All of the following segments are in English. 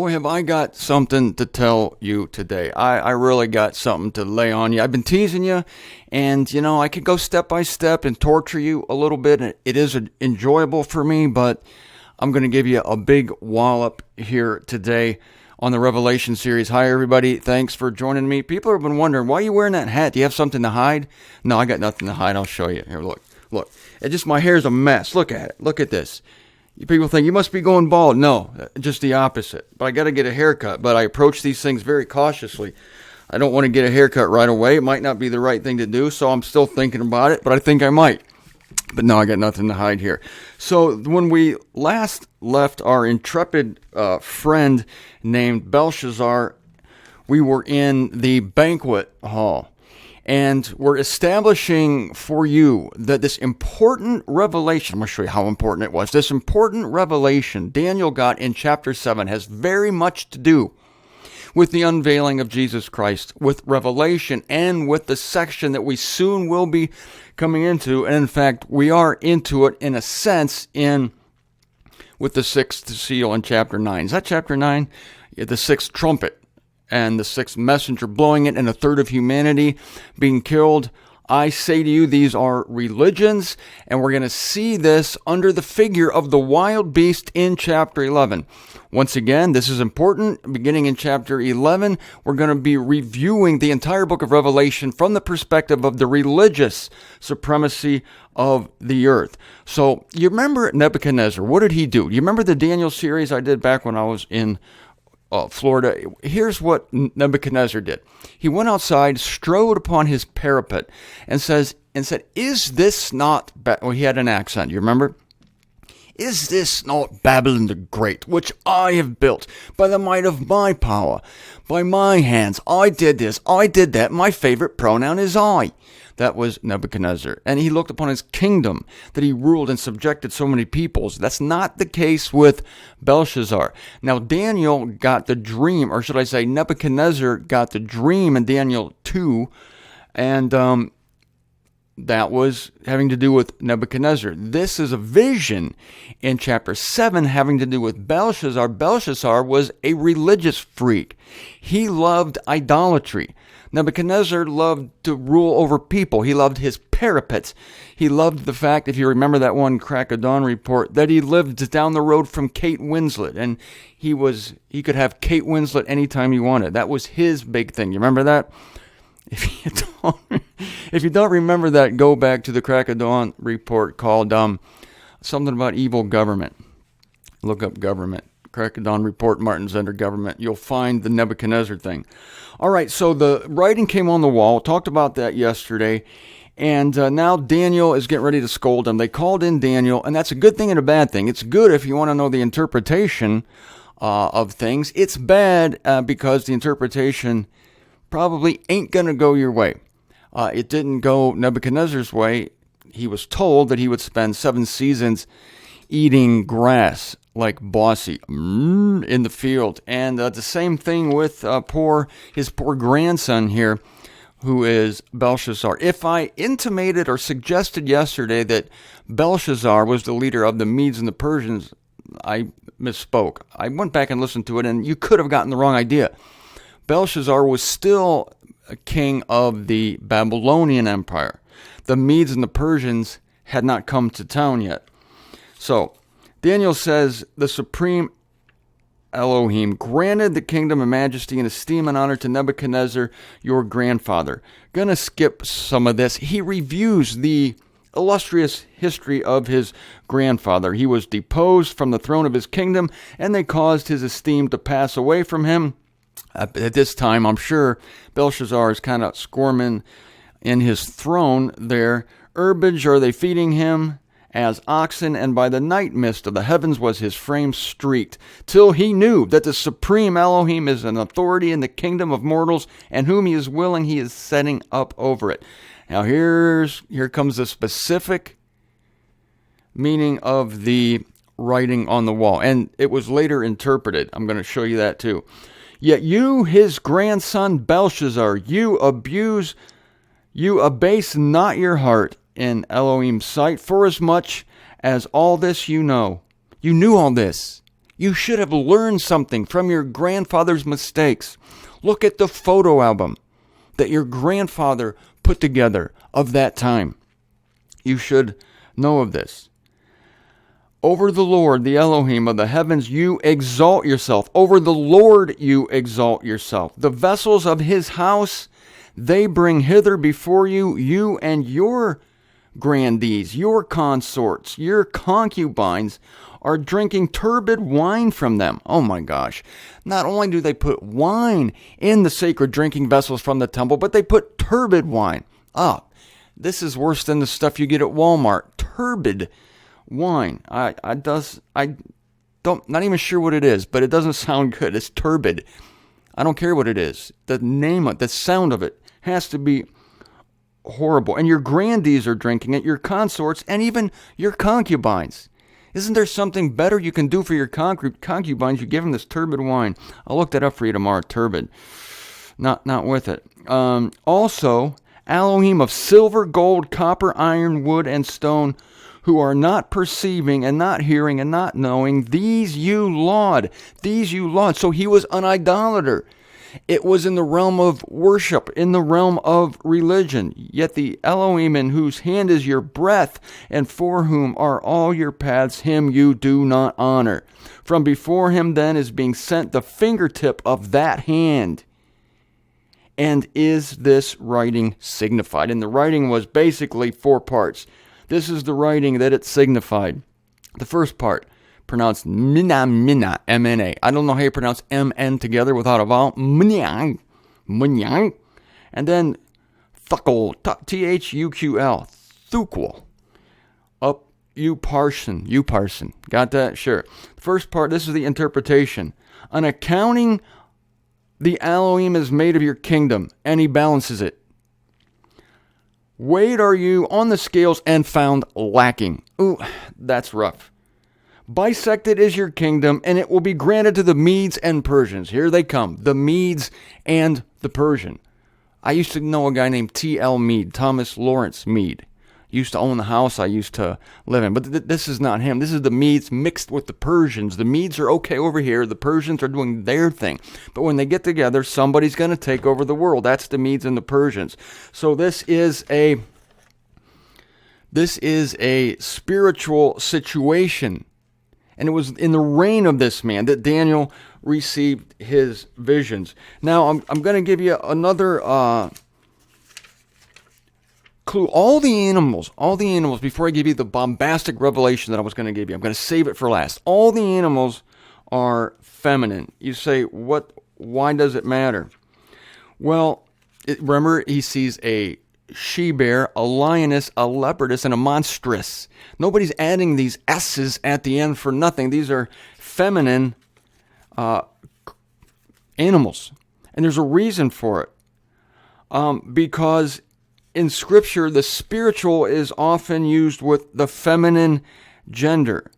boy, have I got something to tell you today. I really got something to lay on you. I've been teasing you, and, I could go step by step and torture you a little bit. It is enjoyable for me, but I'm going to give you a big wallop here today on the Revelation series. Hi, everybody. Thanks for joining me. People have been wondering, why are you wearing that hat? Do you have something to hide? No, I got nothing to hide. I'll show you. Here, look. It's just my hair's a mess. Look at it. Look at this. People think you must be going bald. No, just the opposite. But I got to get a haircut. But I approach these things very cautiously. I don't want to get a haircut right away. It might not be the right thing to do, so I'm still thinking about it, but I think I might. But no, I got nothing to hide here. So when we last left our intrepid friend named Belshazzar, we were in the banquet hall. And we're establishing for you that this important revelation, I'm going to show you how important it was. This important revelation Daniel got in chapter 7 has very much to do with the unveiling of Jesus Christ, with Revelation, and with the section that we soon will be coming into. And in fact, we are into it in a sense with the sixth seal in chapter 9. Is that chapter 9? Yeah, the sixth trumpet. And the sixth messenger blowing it, and a third of humanity being killed. I say to you, these are religions, and we're going to see this under the figure of the wild beast in chapter 11. Once again, this is important. Beginning in chapter 11, we're going to be reviewing the entire book of Revelation from the perspective of the religious supremacy of the earth. So, you remember Nebuchadnezzar. What did he do? You remember the Daniel series I did back when I was in Florida? Here's what Nebuchadnezzar did. He went outside, strode upon his parapet, and said, "Is this not?" Well, he had an accent. You remember? "Is this not Babylon the Great, which I have built by the might of my power, by my hands? I did this, I did that. My favorite pronoun is I." That was Nebuchadnezzar. And he looked upon his kingdom, that he ruled and subjected so many peoples. That's not the case with Belshazzar. Now, Daniel got the dream, or should I say Nebuchadnezzar got the dream in Daniel 2, and that was having to do with Nebuchadnezzar. This is a vision in chapter 7 having to do with Belshazzar. Belshazzar was a religious freak. He loved idolatry. Nebuchadnezzar loved to rule over people. He loved his parapets. He loved the fact, if you remember that one Crack of Dawn report, that he lived down the road from Kate Winslet, and he could have Kate Winslet anytime he wanted. That was his big thing. You remember that? If you don't remember that, go back to the Crack of Dawn report called something about evil government. Look up government. Crack of Dawn report, Martin Zender government. You'll find the Nebuchadnezzar thing. All right, so the writing came on the wall. Talked about that yesterday. And now Daniel is getting ready to scold him. They called in Daniel, and that's a good thing and a bad thing. It's good if you want to know the interpretation of things. It's bad because the interpretation probably ain't going to go your way. It didn't go Nebuchadnezzar's way. He was told that he would spend 7 seasons eating grass like Bossy in the field. And the same thing with his poor grandson here, who is Belshazzar. If I intimated or suggested yesterday that Belshazzar was the leader of the Medes and the Persians, I misspoke. I went back and listened to it, and you could have gotten the wrong idea. Belshazzar was still a king of the Babylonian Empire. The Medes and the Persians had not come to town yet. So, Daniel says, the supreme Elohim granted the kingdom and majesty and esteem and honor to Nebuchadnezzar, your grandfather. Gonna skip some of this. He reviews the illustrious history of his grandfather. He was deposed from the throne of his kingdom, and they caused his esteem to pass away from him. At this time, I'm sure Belshazzar is kind of squirming in his throne there. Herbage are they feeding him as oxen, and by the night mist of the heavens was his frame streaked, till he knew that the supreme Elohim is an authority in the kingdom of mortals, and whom he is willing he is setting up over it. Now here comes the specific meaning of the writing on the wall, and it was later interpreted. I'm going to show you that too. Yet you, his grandson Belshazzar, you abase not your heart in Elohim's sight, forasmuch as all this you know. You knew all this. You should have learned something from your grandfather's mistakes. Look at the photo album that your grandfather put together of that time. You should know of this. Over the Lord, the Elohim of the heavens, you exalt yourself. Over the Lord, you exalt yourself. The vessels of his house, they bring hither before you, you and your grandees, your consorts, your concubines are drinking turbid wine from them. Oh my gosh. Not only do they put wine in the sacred drinking vessels from the temple, but they put turbid wine. This is worse than the stuff you get at Walmart. Turbid wine. Not even sure what it is, but it doesn't sound good. It's turbid. I don't care what it is. The name of the sound of it has to be horrible. And your grandees are drinking it, your consorts, and even your concubines. Isn't there something better you can do for your concubines? You give them this turbid wine. I'll look that up for you tomorrow. Turbid. Not with it. Also, Elohim of silver, gold, copper, iron, wood, and stone, who are not perceiving and not hearing and not knowing, these you laud. These you laud. So he was an idolater. It was in the realm of worship, in the realm of religion. Yet the Elohim in whose hand is your breath, and for whom are all your paths, him you do not honor. From before him then is being sent the fingertip of that hand. And is this writing signified? And the writing was basically 4 parts. This is the writing that it signified. The first part, pronounced mina, M-N-A. I don't know how you pronounce M-N together without a vowel. Mnyang. And then thuckle, T-H-U-Q-L. Thukwal. Up, you parson. Got that? Sure. The first part, this is the interpretation. An accounting the Elohim is made of your kingdom, and he balances it. Weighed are you on the scales and found lacking. Ooh, that's rough. Bisected is your kingdom, and it will be granted to the Medes and Persians. Here they come, the Medes and the Persian. I used to know a guy named T.L. Meade, Thomas Lawrence Meade. Used to own the house I used to live in. But this is not him. This is the Medes mixed with the Persians. The Medes are okay over here. The Persians are doing their thing. But when they get together, somebody's going to take over the world. That's the Medes and the Persians. So this is a spiritual situation. And it was in the reign of this man that Daniel received his visions. Now, I'm going to give you another clue. All the animals, before I give you the bombastic revelation that I was going to give you, I'm going to save it for last. All the animals are feminine. You say, why does it matter? Well, remember, he sees a she-bear, a lioness, a leopardess, and a monstrous. Nobody's adding these S's at the end for nothing. These are feminine animals. And there's a reason for it. Because in Scripture, the spiritual is often used with the feminine gender.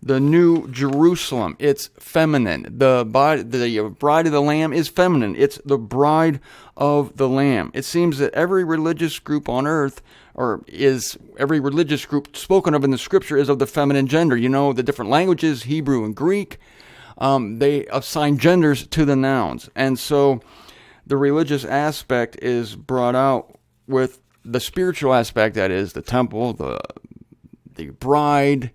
The New Jerusalem, it's feminine. The bride of the Lamb is feminine. It's the bride of the Lamb. It seems that every religious group on earth, every religious group spoken of in the Scripture is of the feminine gender. You know, the different languages, Hebrew and Greek, they assign genders to the nouns. And so the religious aspect is brought out with the spiritual aspect, that is, the temple, the bride,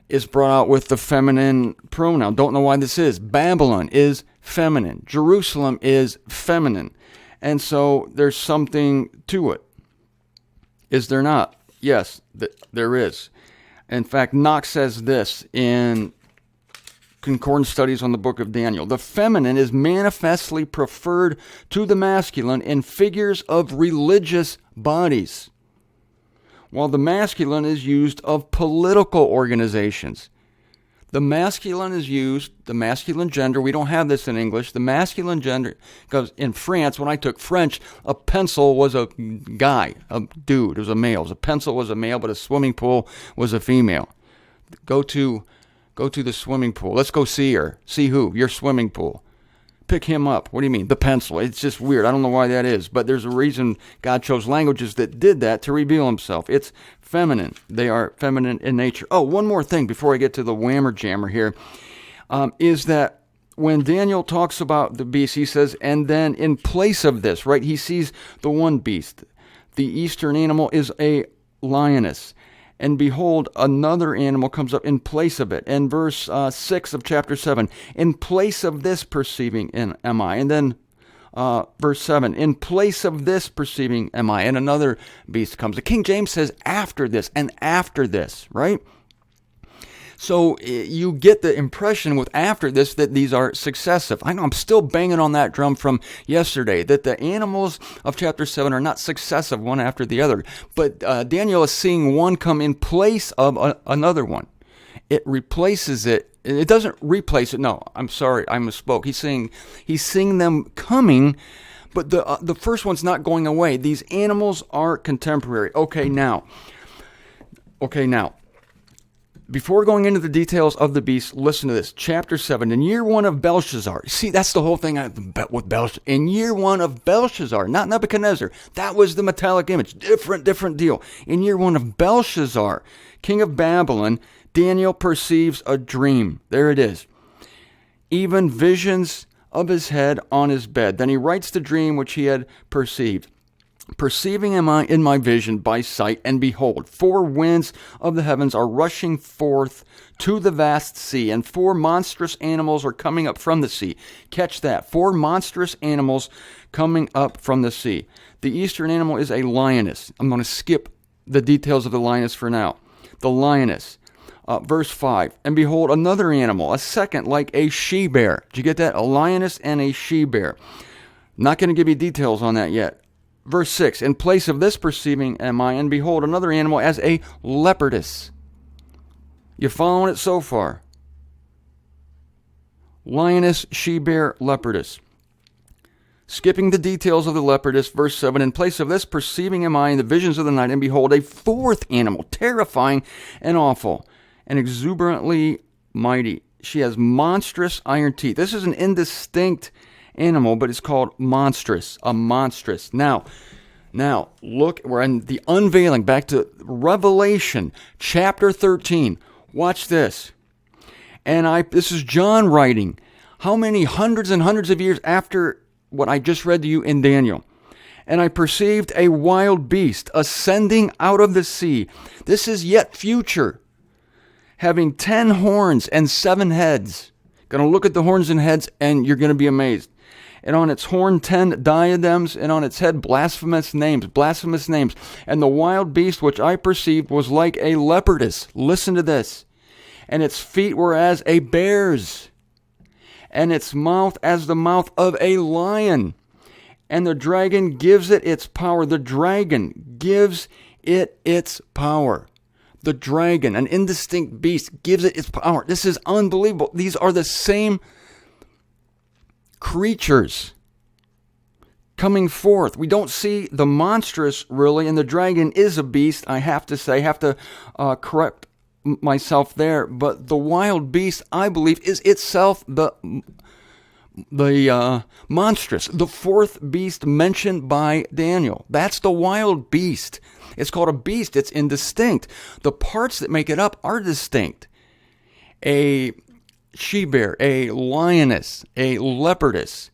is brought out with the feminine pronoun. Don't know why this is. Babylon is feminine. Jerusalem is feminine. And so there's something to it. Is there not? Yes, there is. In fact, Knox says this in Concordance Studies on the Book of Daniel. The feminine is manifestly preferred to the masculine in figures of religious bodies, while the masculine is used of political organizations. The masculine is used, the masculine gender, we don't have this in English, the masculine gender, because in France, when I took French, a pencil was a guy, a dude, it was a male. A pencil was a male, but a swimming pool was a female. Go to the swimming pool. Let's go see her. See who? Your swimming pool. Pick him up. What do you mean? The pencil. It's just weird. I don't know why that is, but there's a reason God chose languages that did that to reveal himself. It's feminine. They are feminine in nature. Oh, one more thing before I get to the whammer jammer here. is that when Daniel talks about the beast, he says, and then in place of this, right, he sees the one beast. The eastern animal is a lioness. And behold, another animal comes up in place of it. And verse 6 of chapter 7, in place of this perceiving am I. And then verse 7, in place of this perceiving am I. And another beast comes. The King James says after this and after this, right? So you get the impression with after this that these are successive. I know I'm still banging on that drum from yesterday, that the animals of chapter 7 are not successive one after the other. But Daniel is seeing one come in place of another one. It replaces it. It doesn't replace it. No, I'm sorry, I misspoke. He's seeing them coming, but the first one's not going away. These animals are contemporary. Okay, now. Before going into the details of the beast, listen to this. Chapter 7, in year 1 of Belshazzar. See, that's the whole thing with Belshazzar. In year 1 of Belshazzar, not Nebuchadnezzar. That was the metallic image. Different deal. In year 1 of Belshazzar, king of Babylon, Daniel perceives a dream. There it is. Even visions of his head on his bed. Then he writes the dream which he had perceived. Perceiving am I in my vision by sight, and behold, 4 winds of the heavens are rushing forth to the vast sea, and 4 monstrous animals are coming up from the sea. Catch that. 4 monstrous animals coming up from the sea. The eastern animal is a lioness. I'm going to skip the details of the lioness for now. The lioness. Verse 5, and behold, another animal, a second like a she-bear. Did you get that? A lioness and a she-bear. Not going to give you details on that yet. Verse 6, in place of this perceiving am I, and behold, another animal as a leopardess. You following it so far? Lioness, she-bear, leopardess. Skipping the details of the leopardess, verse 7, in place of this perceiving am I in the visions of the night, and behold, a 4th animal, terrifying and awful, and exuberantly mighty. She has monstrous iron teeth. This is an indistinct animal, but it's called monstrous, a monstrous. Now, look, we're in the unveiling, back to Revelation, chapter 13. Watch this. And this is John writing. How many hundreds and hundreds of years after what I just read to you in Daniel? And I perceived a wild beast ascending out of the sea. This is yet future, having 10 horns and 7 heads. Going to look at the horns and heads, and you're going to be amazed. And on its horn 10 diadems, and on its head blasphemous names. And the wild beast which I perceived was like a leopardess. Listen to this. And its feet were as a bear's, and its mouth as the mouth of a lion. And the dragon gives it its power. The dragon gives it its power. The dragon, an indistinct beast, gives it its power. This is unbelievable. These are the same creatures coming forth. We don't see the monstrous really, and the dragon is a beast. I have to correct myself there, but the wild beast, I believe, is itself the monstrous, the 4th beast mentioned by Daniel. That's the wild beast. It's called a beast. It's indistinct. The parts that make it up are distinct. A she-bear, a lioness, a leopardess.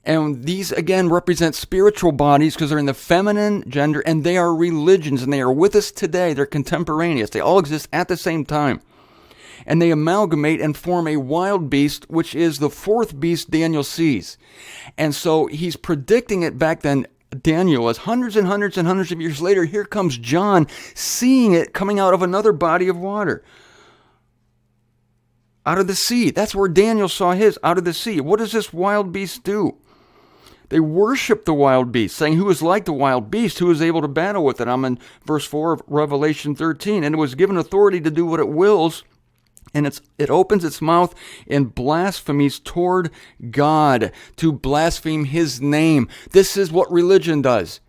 And these, again, represent spiritual bodies because they're in the feminine gender, and they are religions, and they are with us today. They're contemporaneous. They all exist at the same time. And they amalgamate and form a wild beast, which is the 4th beast Daniel sees. And so he's predicting it back then, Daniel, as hundreds and hundreds and hundreds of years later, here comes John seeing it coming out of another body of water. Out of the sea. That's where Daniel saw his, out of the sea. What does this wild beast do? They worship the wild beast, saying, who is like the wild beast? Who is able to battle with it? I'm in verse 4 of Revelation 13. And it was given authority to do what it wills. And it opens its mouth in blasphemies toward God, to blaspheme his name. This is what religion does.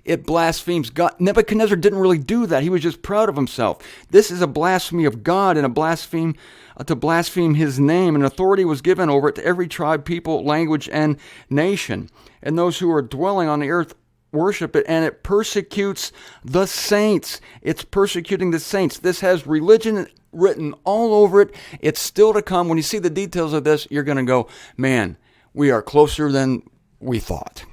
It blasphemes God. Nebuchadnezzar didn't really do that. He was just proud of himself. This is a blasphemy of God and to blaspheme his name. And authority was given over it to every tribe, people, language, and nation. And those who are dwelling on the earth worship it, and it persecutes the saints. It's persecuting the saints. This has religion written all over it. It's still to come. When you see the details of this, you're going to go, man, we are closer than we thought.